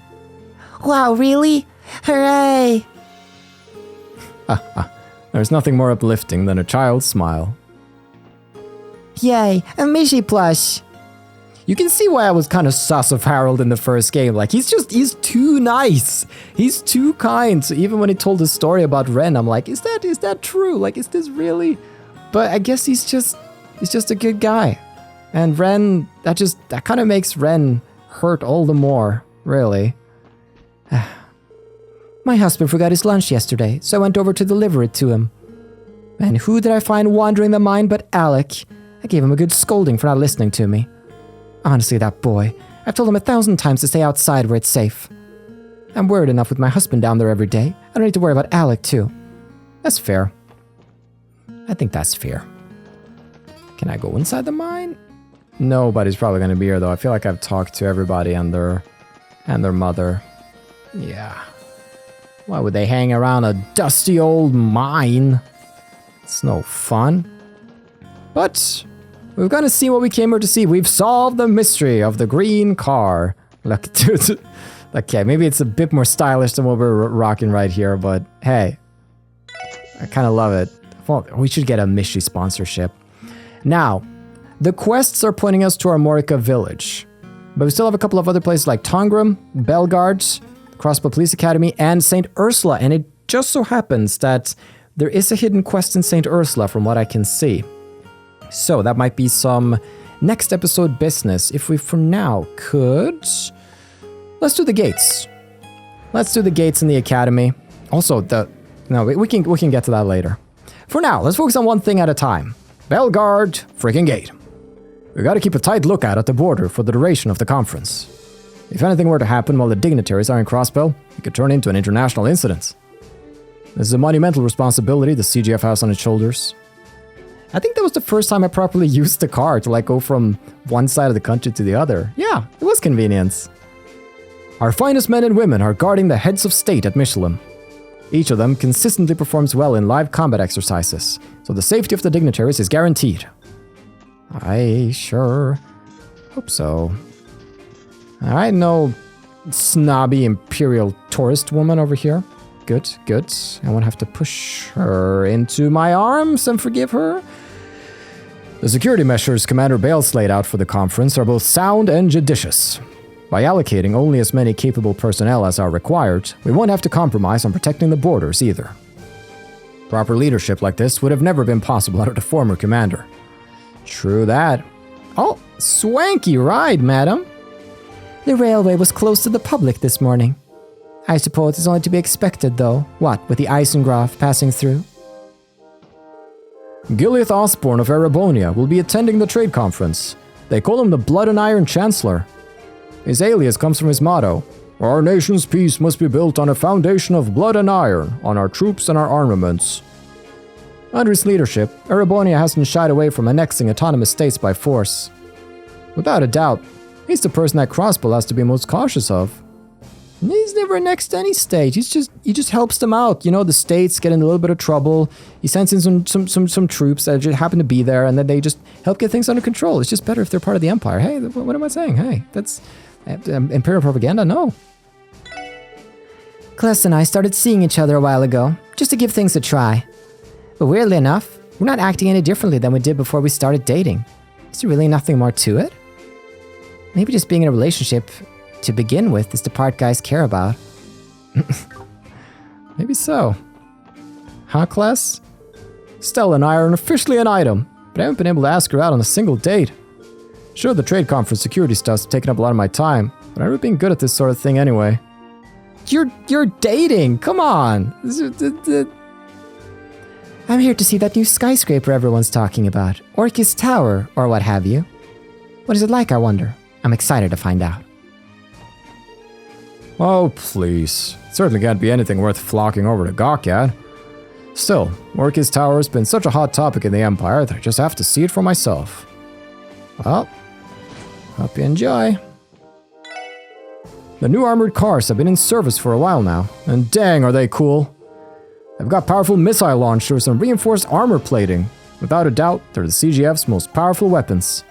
Wow, really? Hooray! There's nothing more uplifting than a child's smile. Yay, a Mishy plush. You can see why I was kind of sus of Harold in the first game. Like, he's too nice. He's too kind. So even when he told the story about Ren, I'm like, is that true? Like, is this really? But I guess he's just a good guy. And Ren, that kind of makes Ren hurt all the more, really. My husband forgot his lunch yesterday, so I went over to deliver it to him. And who did I find wandering the mine but Alec? I gave him a good scolding for not listening to me. Honestly, that boy. I've told him 1,000 times to stay outside where it's safe. I'm worried enough with my husband down there every day. I don't need to worry about Alec, too. That's fair. I think that's fair. Can I go inside the mine? Nobody's probably going to be here, though. I feel like I've talked to everybody and their mother. Yeah. Why would they hang around a dusty old mine? It's no fun. But we've got to see what we came here to see. We've solved the mystery of the green car. Look, dude. Okay, maybe it's a bit more stylish than what we're rocking right here, but hey. I kind of love it. Well, we should get a mystery sponsorship. Now, the quests are pointing us to our Morica village. But we still have a couple of other places like Tangram, Bellguard, Crossbell Police Academy, and St. Ursula. And it just so happens that there is a hidden quest in St. Ursula from what I can see. So that might be some next episode business. If we for now could... Let's do the gates. Let's do the gates in the academy. Also, we can get to that later. For now, let's focus on one thing at a time. Bellguard, freaking gate. We gotta keep a tight lookout at the border for the duration of the conference. If anything were to happen while the dignitaries are in Crossbell, it could turn into an international incident. This is a monumental responsibility the CGF has on its shoulders. I think that was the first time I properly used the car to go from one side of the country to the other. Yeah, it was convenience. Our finest men and women are guarding the heads of state at Michelin. Each of them consistently performs well in live combat exercises, so the safety of the dignitaries is guaranteed. I sure hope so. Alright, no snobby imperial tourist woman over here. Good, good. I won't have to push her into my arms and forgive her. The security measures Commander Bales laid out for the conference are both sound and judicious. By allocating only as many capable personnel as are required, we won't have to compromise on protecting the borders either. Proper leadership like this would have never been possible under the former commander. True that. Oh, swanky ride, madam. The railway was closed to the public this morning. I suppose it's only to be expected, though. What, with the Eisengraf passing through? Gileath Osborne of Erebonia will be attending the trade conference. They call him the Blood and Iron Chancellor. His alias comes from his motto, "Our nation's peace must be built on a foundation of blood and iron, on our troops and our armaments." Under his leadership, Erebonia hasn't shied away from annexing autonomous states by force. Without a doubt, he's the person that Crossbell has to be most cautious of. He's never annexed any state. He just helps them out. You know, the states get in a little bit of trouble. He sends in some troops that just happen to be there, and then they just help get things under control. It's just better if they're part of the Empire. Hey, what am I saying? Hey, that's Imperial propaganda? No. Kless and I started seeing each other a while ago, just to give things a try. But weirdly enough, we're not acting any differently than we did before we started dating. Is there really nothing more to it? Maybe just being in a relationship to begin with is the part guys care about. Maybe so. Huh, Kless? Stella and I are officially an item, but I haven't been able to ask her out on a single date. Sure, the trade conference security stuff's taken up a lot of my time, but I've never been good at this sort of thing anyway. You're dating! Come on! I'm here to see that new skyscraper everyone's talking about. Orchis Tower, or what have you. What is it like, I wonder? I'm excited to find out. Oh, please. It certainly can't be anything worth flocking over to gawk at. Still, Orchis Tower has been such a hot topic in the Empire that I just have to see it for myself. Well, hope you enjoy. The new armored cars have been in service for a while now, and dang are they cool. They've got powerful missile launchers and reinforced armor plating. Without a doubt, they're the CGF's most powerful weapons.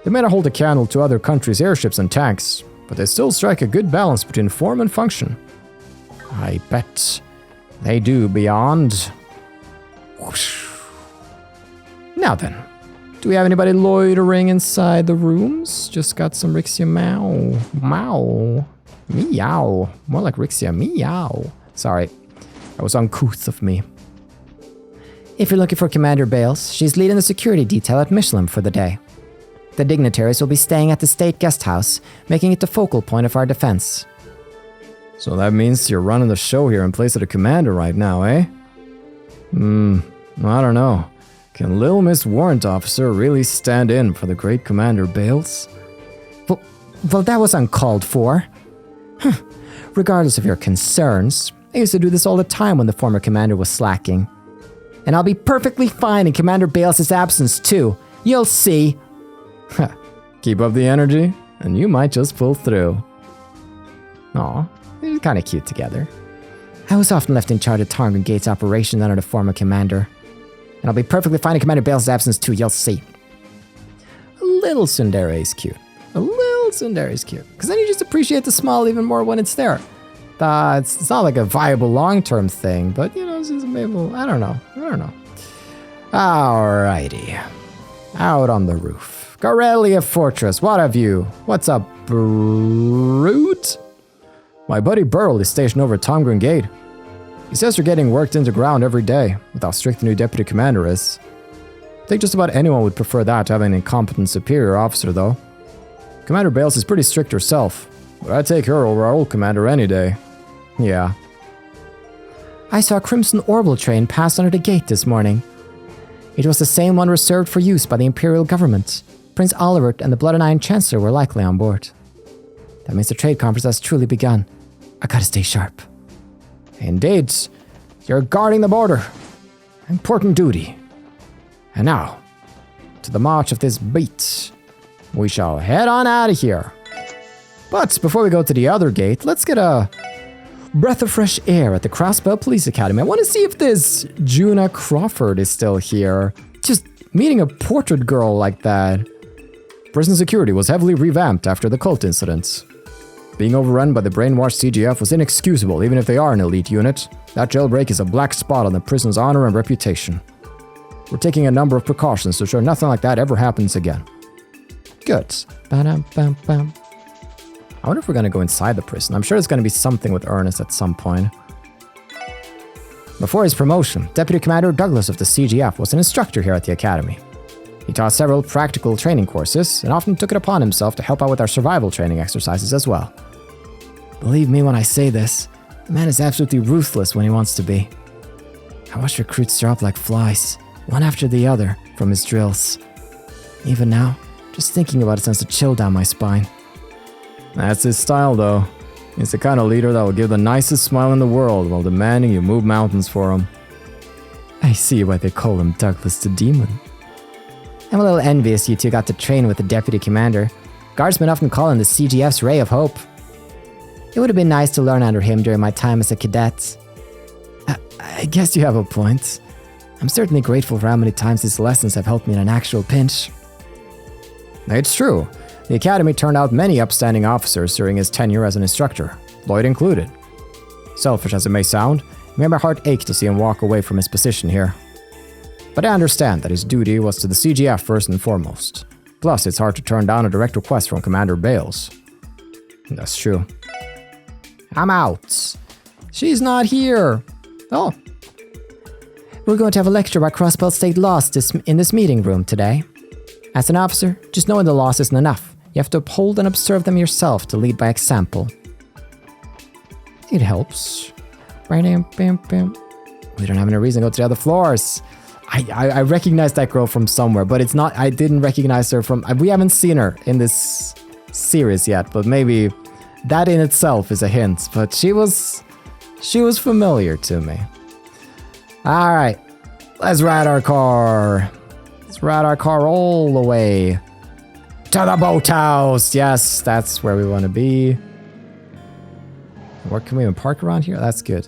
They may not hold a candle to other countries' airships and tanks, but they still strike a good balance between form and function. I bet they do beyond. Whoosh. Now then, do we have anybody loitering inside the rooms? Just got some Rixia meow. Meow. Meow. More like Rixia meow. Sorry, that was uncouth of me. If you're looking for Commander Bales, she's leading the security detail at Michelin for the day. The dignitaries will be staying at the state guest house, making it the focal point of our defense. So that means you're running the show here in place of the commander right now, eh? I don't know. Can Little Miss Warrant Officer really stand in for the great Commander Bales? Well, that was uncalled for. Regardless of your concerns, I used to do this all the time when the former commander was slacking. And I'll be perfectly fine in Commander Bales' absence too. You'll see. Keep up the energy, and you might just pull through. Aw, they're kind of cute together. I was often left in charge of Tangram Gate's operation under the former commander. And I'll be perfectly fine in Commander Bales' absence too, you'll see. A little tsundere is cute. A little tsundere is cute. Because then you just appreciate the smile even more when it's there. It's not like a viable long-term thing, but you know, it's just maybe, I don't know. Alrighty. Out on the roof. Garrelia Fortress, what have you? What's up, brute? My buddy Burl is stationed over at Tangram Gate. He says they're getting worked into ground every day, with how strict the new deputy commander is. I think just about anyone would prefer that to having an incompetent superior officer, though. Commander Bales is pretty strict herself, but I'd take her over our old commander any day. Yeah. I saw a Crimson Orbital train pass under the gate this morning. It was the same one reserved for use by the Imperial government. Prince Olivert and the Blood and Iron Chancellor were likely on board. That means the trade conference has truly begun. I gotta stay sharp. Indeed. You're guarding the border. Important duty. And now, to the march of this beat. We shall head on out of here. But before we go to the other gate, let's get a breath of fresh air at the Crossbell Police Academy. I want to see if this Juna Crawford is still here. Just meeting a portrait girl like that. Prison security was heavily revamped after the cult incident. Being overrun by the brainwashed CGF was inexcusable, even if they are an elite unit. That jailbreak is a black spot on the prison's honor and reputation. We're taking a number of precautions to ensure nothing like that ever happens again. Good. Ba-dum-bum-bum. I wonder if we're going to go inside the prison. I'm sure it's going to be something with Ernest at some point. Before his promotion, Deputy Commander Douglas of the CGF was an instructor here at the academy. He taught several practical training courses and often took it upon himself to help out with our survival training exercises as well. Believe me when I say this, the man is absolutely ruthless when he wants to be. I watched recruits drop like flies, one after the other, from his drills. Even now, just thinking about it sends a chill down my spine. That's his style, though. He's the kind of leader that will give the nicest smile in the world while demanding you move mountains for him. I see why they call him Douglas the Demon. I'm a little envious you two got to train with the Deputy Commander. Guardsmen often call him the CGF's Ray of Hope. It would have been nice to learn under him during my time as a cadet. I guess you have a point. I'm certainly grateful for how many times his lessons have helped me in an actual pinch. It's true. The Academy turned out many upstanding officers during his tenure as an instructor, Lloyd included. Selfish as it may sound, it made my heart ache to see him walk away from his position here. But I understand that his duty was to the CGF first and foremost. Plus, it's hard to turn down a direct request from Commander Bales. That's true. I'm out. She's not here. Oh. We're going to have a lecture about Crossbell State laws in this meeting room today. As an officer, just knowing the laws isn't enough. You have to uphold and observe them yourself to lead by example. It helps. We don't have any reason to go to the other floors. I recognize that girl from somewhere, but it's not. I didn't recognize her from. We haven't seen her in this series yet, but maybe that in itself is a hint. But she was familiar to me. All right, let's ride our car. Let's ride our car all the way to the Boathouse. Yes, that's where we want to be. Where can we even park around here? That's good.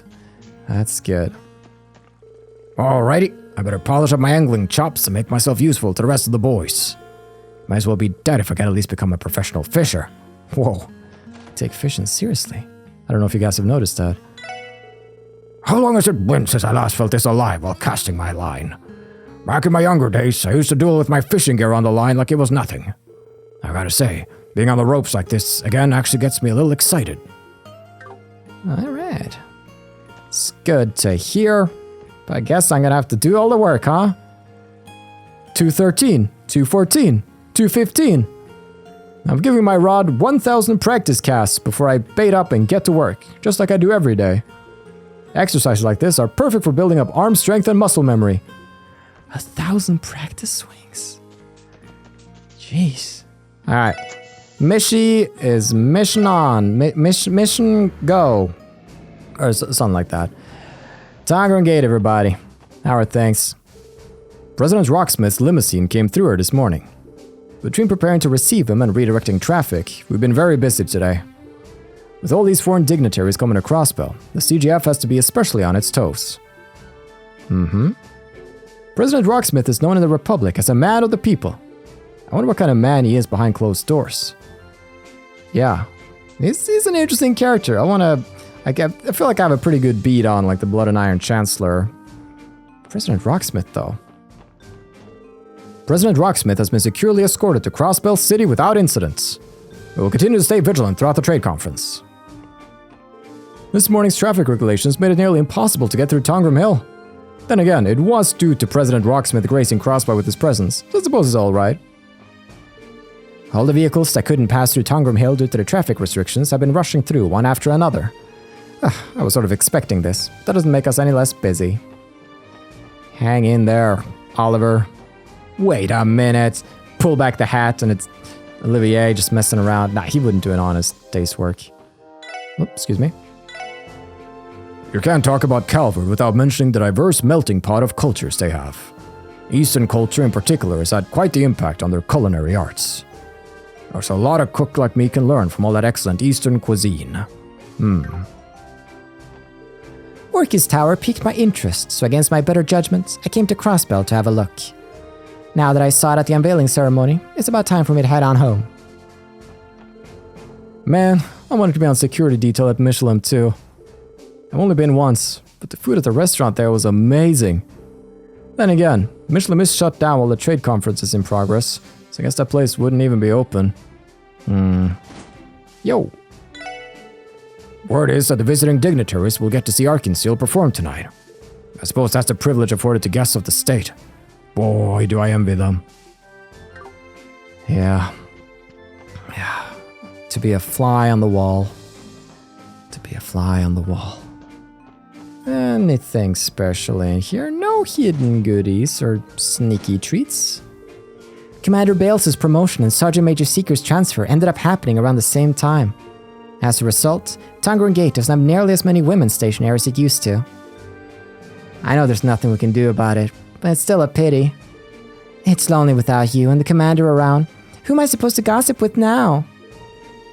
That's good. Alrighty. I better polish up my angling chops and make myself useful to the rest of the boys. Might as well be dead if I can at least become a professional fisher. Whoa. Take fishing seriously. I don't know if you guys have noticed that. How long has it been since I last felt this alive while casting my line? Back in my younger days, I used to duel with my fishing gear on the line like it was nothing. I gotta say, being on the ropes like this again actually gets me a little excited. Alright. It's good to hear. But I guess I'm gonna have to do all the work, huh? 213, 214, 2:15. I'm giving my rod 1,000 practice casts before I bait up and get to work, just like I do every day. Exercises like this are perfect for building up arm strength and muscle memory. 1,000 practice swings? Jeez. Alright. Mishi is mission on. Mission go. Or something like that. Tangram Gate, everybody. How are things? President Rocksmith's limousine came through here this morning. Between preparing to receive him and redirecting traffic, we've been very busy today. With all these foreign dignitaries coming to Crossbell, the CGF has to be especially on its toes. President Rocksmith is known in the Republic as a man of the people. I wonder what kind of man he is behind closed doors. Yeah, he's an interesting character. I feel like I have a pretty good beat on like the Blood and Iron Chancellor. President Rocksmith, though. President Rocksmith has been securely escorted to Crossbell City without incidents. We will continue to stay vigilant throughout the trade conference. This morning's traffic regulations made it nearly impossible to get through Tangram Hill. Then again, it was due to President Rocksmith gracing Crossbell with his presence, so I suppose it's alright. All the vehicles that couldn't pass through Tangram Hill due to the traffic restrictions have been rushing through one after another. I was sort of expecting this. That doesn't make us any less busy. Hang in there, Oliver. Wait a minute. Pull back the hat and it's Olivier just messing around. Nah, he wouldn't do an honest day's work. Oops, excuse me. You can't talk about Calvert without mentioning the diverse melting pot of cultures they have. Eastern culture in particular has had quite the impact on their culinary arts. There's a lot a cook like me can learn from all that excellent Eastern cuisine. Orchis Tower piqued my interest, so against my better judgment, I came to Crossbell to have a look. Now that I saw it at the unveiling ceremony, it's about time for me to head on home. Man, I wanted to be on security detail at Michelin too. I've only been once, but the food at the restaurant there was amazing. Then again, Michelin is shut down while the trade conference is in progress, so I guess that place wouldn't even be open. Yo. Word is that the visiting dignitaries will get to see Arkansas perform tonight. I suppose that's the privilege afforded to guests of the state. Boy, do I envy them. Yeah. To be a fly on the wall. Anything special in here? No hidden goodies or sneaky treats? Commander Bales' promotion and Sergeant Major Seeker's transfer ended up happening around the same time. As a result, Tangram Gate doesn't have nearly as many women stationed here as it used to. I know there's nothing we can do about it, but it's still a pity. It's lonely without you and the commander around. Who am I supposed to gossip with now?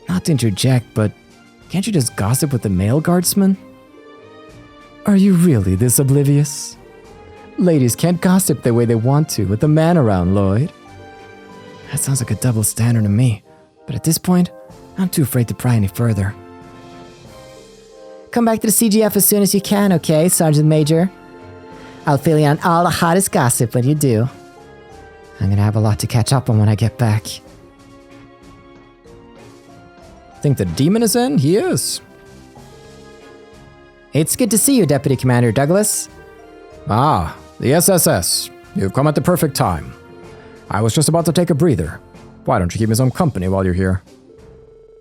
Not to interject, but can't you just gossip with the male guardsman? Are you really this oblivious? Ladies can't gossip the way they want to with a man around, Lloyd. That sounds like a double standard to me, but at this point, I'm too afraid to pry any further. Come back to the CGF as soon as you can, okay, Sergeant Major? I'll fill you on all the hottest gossip when you do. I'm gonna have a lot to catch up on when I get back. Think the demon is in? He is. It's good to see you, Deputy Commander Douglas. Ah, the SSS. You've come at the perfect time. I was just about to take a breather. Why don't you keep me some company while you're here?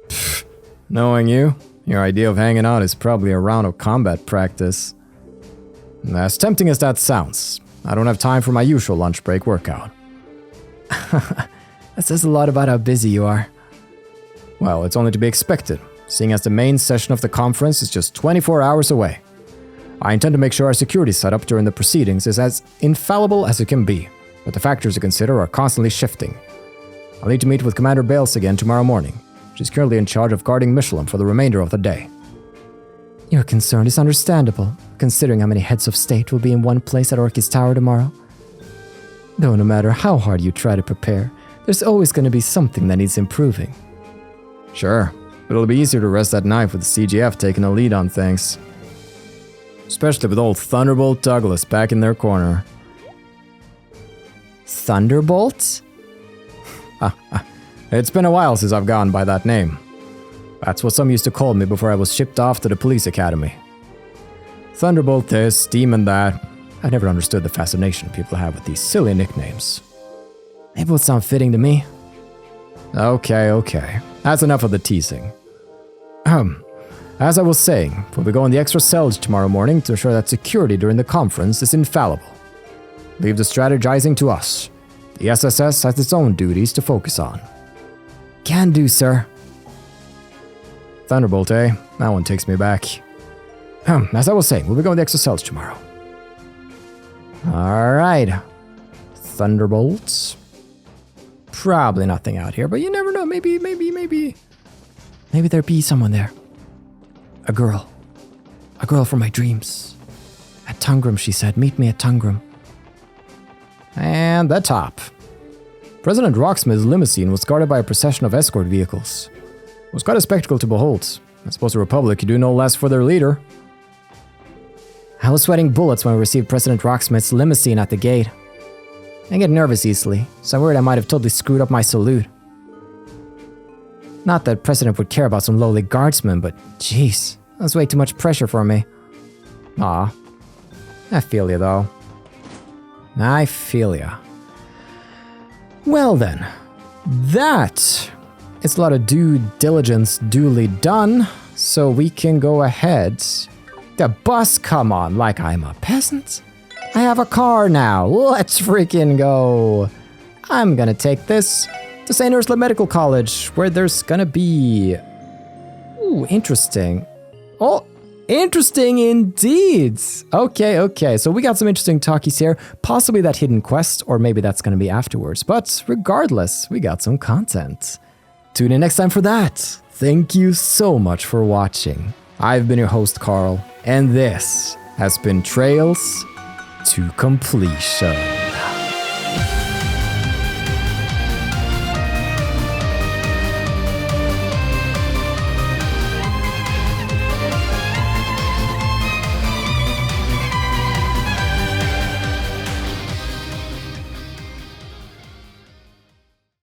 Pfft, knowing you, your idea of hanging out is probably a round of combat practice. As tempting as that sounds, I don't have time for my usual lunch break workout. That says a lot about how busy you are. Well, it's only to be expected, seeing as the main session of the conference is just 24 hours away. I intend to make sure our security setup during the proceedings is as infallible as it can be, but the factors to consider are constantly shifting. I'll need to meet with Commander Bales again tomorrow morning. She's currently in charge of guarding Michelin for the remainder of the day. Your concern is understandable, considering how many heads of state will be in one place at Orchis Tower tomorrow. Though no matter how hard you try to prepare, there's always going to be something that needs improving. Sure, but it'll be easier to rest at night with the CGF taking a lead on things. Especially with old Thunderbolt Douglas back in their corner. Thunderbolt? It's been a while since I've gone by that name. That's what some used to call me before I was shipped off to the police academy. Thunderbolt this, Demon that. I never understood the fascination people have with these silly nicknames. They both sound fitting to me. Okay. That's enough of the teasing. As I was saying, we'll be going the extra cells tomorrow morning to ensure that security during the conference is infallible. Leave the strategizing to us. The SSS has its own duties to focus on. Can do, sir. Thunderbolt, eh? That one takes me back. As I was saying, we'll be going the extra cells tomorrow. Alright. Thunderbolts. Probably nothing out here, but you never know. Maybe there be someone there. A girl. A girl from my dreams. At Tangram, she said. Meet me at Tangram. And the top. President Rocksmith's limousine was guarded by a procession of escort vehicles. It was quite a spectacle to behold. I suppose the Republic could do no less for their leader. I was sweating bullets when we received President Rocksmith's limousine at the gate. I get nervous easily, so I'm worried I might have totally screwed up my salute. Not that President would care about some lowly guardsman, but jeez, that's way too much pressure for me. Aw. I feel you, though. I feel ya. Well then, that is a lot of due diligence duly done, so we can go ahead. The bus come on like I'm a peasant. I have a car now. Let's freaking go. I'm gonna take this to St. Ursula Medical College, where there's gonna be... Ooh, interesting. Oh, interesting indeed. Okay. So we got some interesting talkies here. Possibly that hidden quest, or maybe that's gonna be afterwards. But regardless, we got some content. Tune in next time for that. Thank you so much for watching. I've been your host, Carl, and this has been Trails to Completion.